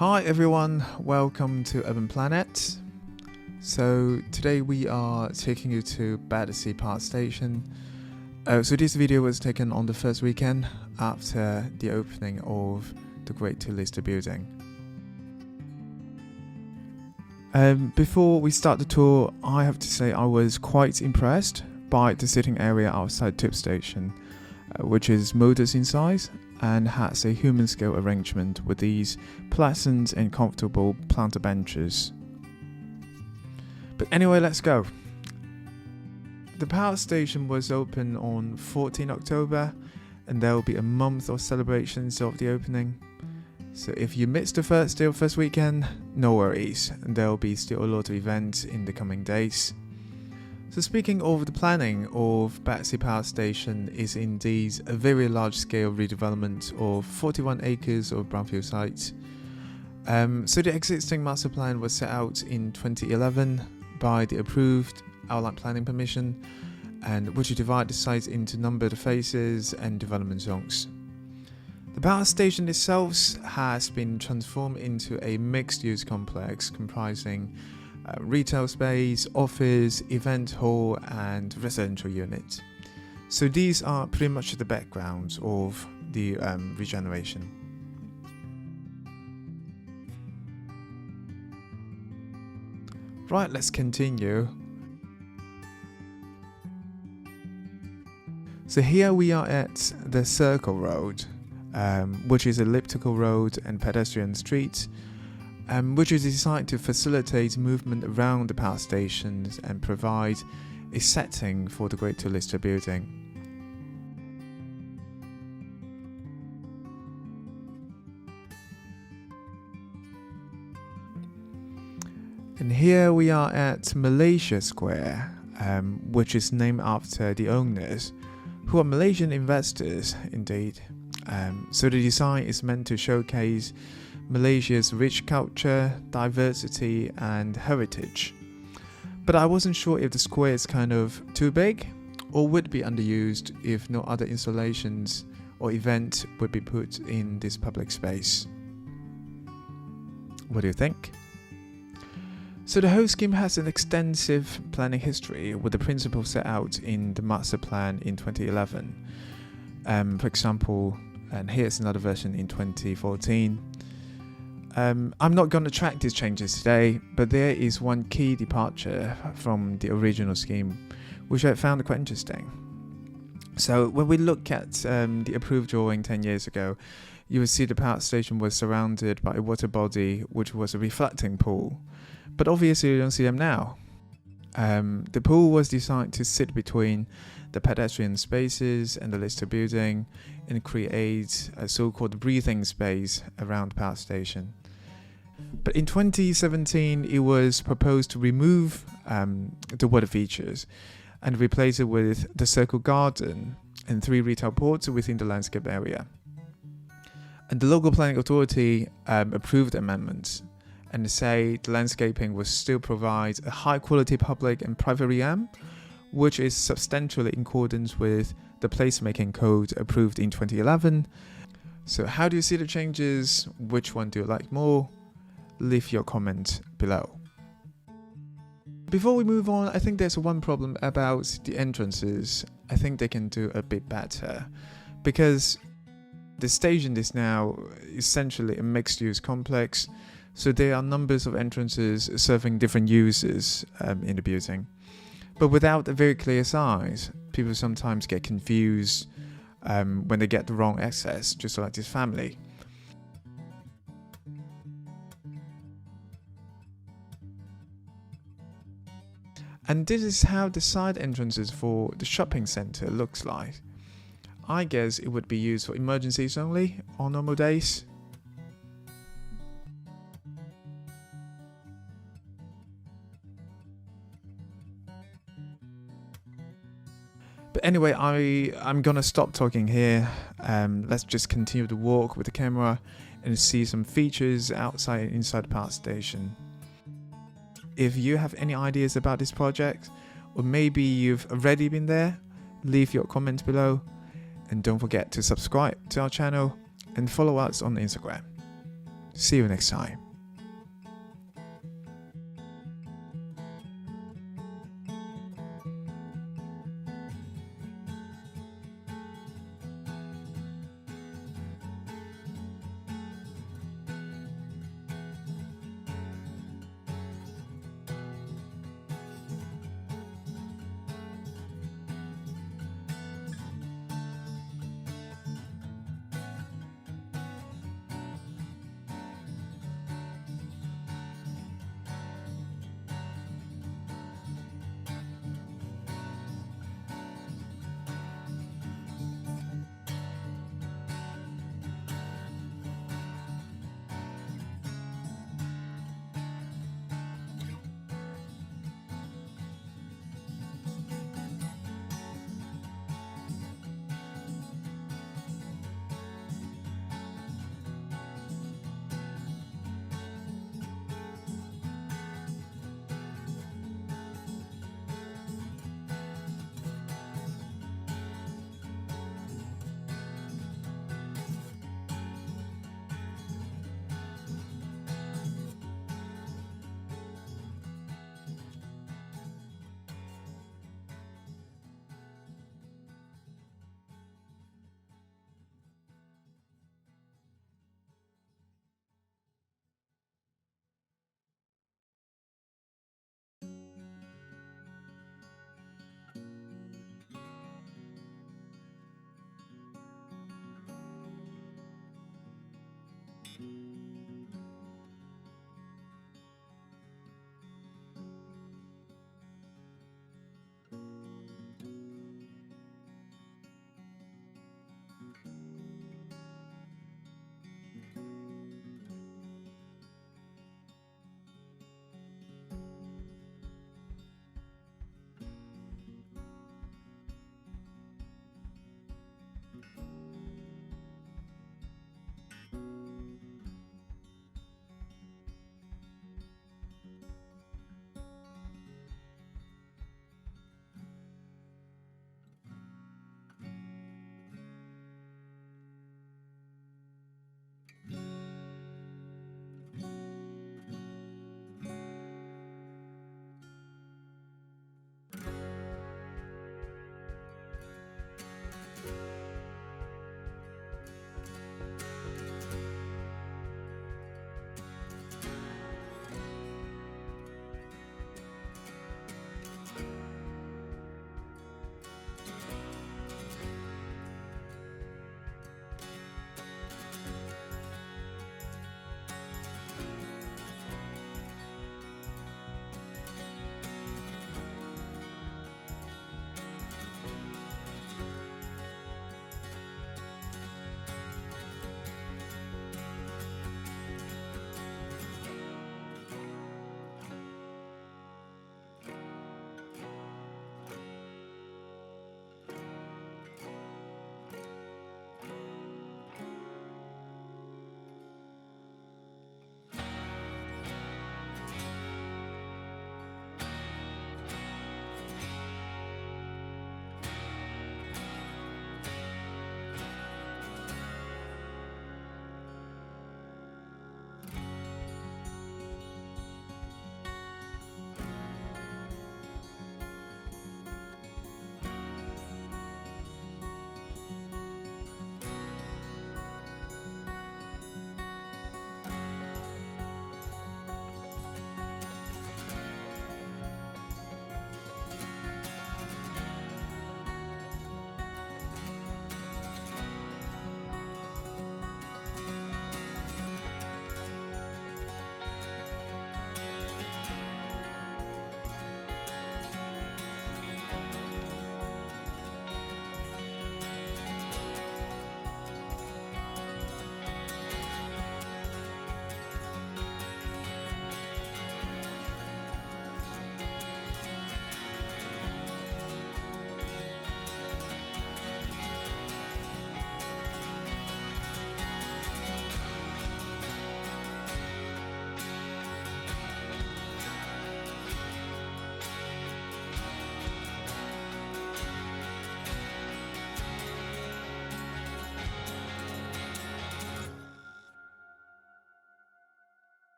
Hi everyone, welcome to Urban Planet. So today we are taking you to Battersea Park Station. So this video was taken on the first weekend after the opening of the Great Two-Lister building. Before we start the tour, I have to say I was quite impressed by the sitting area outside Tube Station, which is modest in size and has a human scale arrangement with these pleasant and comfortable planter benches. But anyway, let's go. The power station was open on 14 October and there will be a month of celebrations of the opening. So if you missed the first day or first weekend, no worries, there will be still a lot of events in the coming days. So speaking of the planning of Battersea Power Station is indeed a very large-scale redevelopment of 41 acres of brownfield sites. So the existing master plan was set out in 2011 by the approved outline planning permission, and which divide the site into numbered phases and development zones. The power station itself has been transformed into a mixed-use complex comprising retail space, office, event hall and residential unit. So these are pretty much the backgrounds of the regeneration. Right, let's continue. So here we are at the Circle Road, which is elliptical road and pedestrian street, which is designed to facilitate movement around the power stations and provide a setting for the Great Two-Lister building. And here we are at Malaysia Square, which is named after the owners, who are Malaysian investors indeed. So the design is meant to showcase Malaysia's rich culture, diversity and heritage. But I wasn't sure if the square is kind of too big or would be underused if no other installations or event would be put in this public space. What do you think? So the whole scheme has an extensive planning history with the principles set out in the master plan in 2011. For example, and here's another version in 2014. I'm not going to track these changes today, but there is one key departure from the original scheme, which I found quite interesting. So when we look at the approved drawing 10 years ago, you will see the power station was surrounded by a water body, which was a reflecting pool. But obviously you don't see them now. The pool was designed to sit between the pedestrian spaces and the Lister building and create a so-called breathing space around the power station. But in 2017 it was proposed to remove the water features and replace it with the circle garden and 3 retail ports within the landscape area. And the local planning authority approved amendments and say the landscaping will still provide a high quality public and private realm, which is substantially in accordance with the placemaking code approved in 2011. So how do you see the changes? Which one do you like more? Leave your comment below. Before we move on, I think there's one problem about the entrances. I think they can do a bit better because the station is now essentially a mixed-use complex. So there are numbers of entrances serving different uses in the building. But without a very clear size, people sometimes get confused when they get the wrong access, just like this family. And this is how the side entrances for the shopping centre looks like. I guess it would be used for emergencies only on normal days. But anyway, I'm gonna stop talking here. Let's just continue to walk with the camera and see some features outside and inside the power station. If you have any ideas about this project, or maybe you've already been there, leave your comment below. And don't forget to subscribe to our channel and follow us on Instagram. See you next time.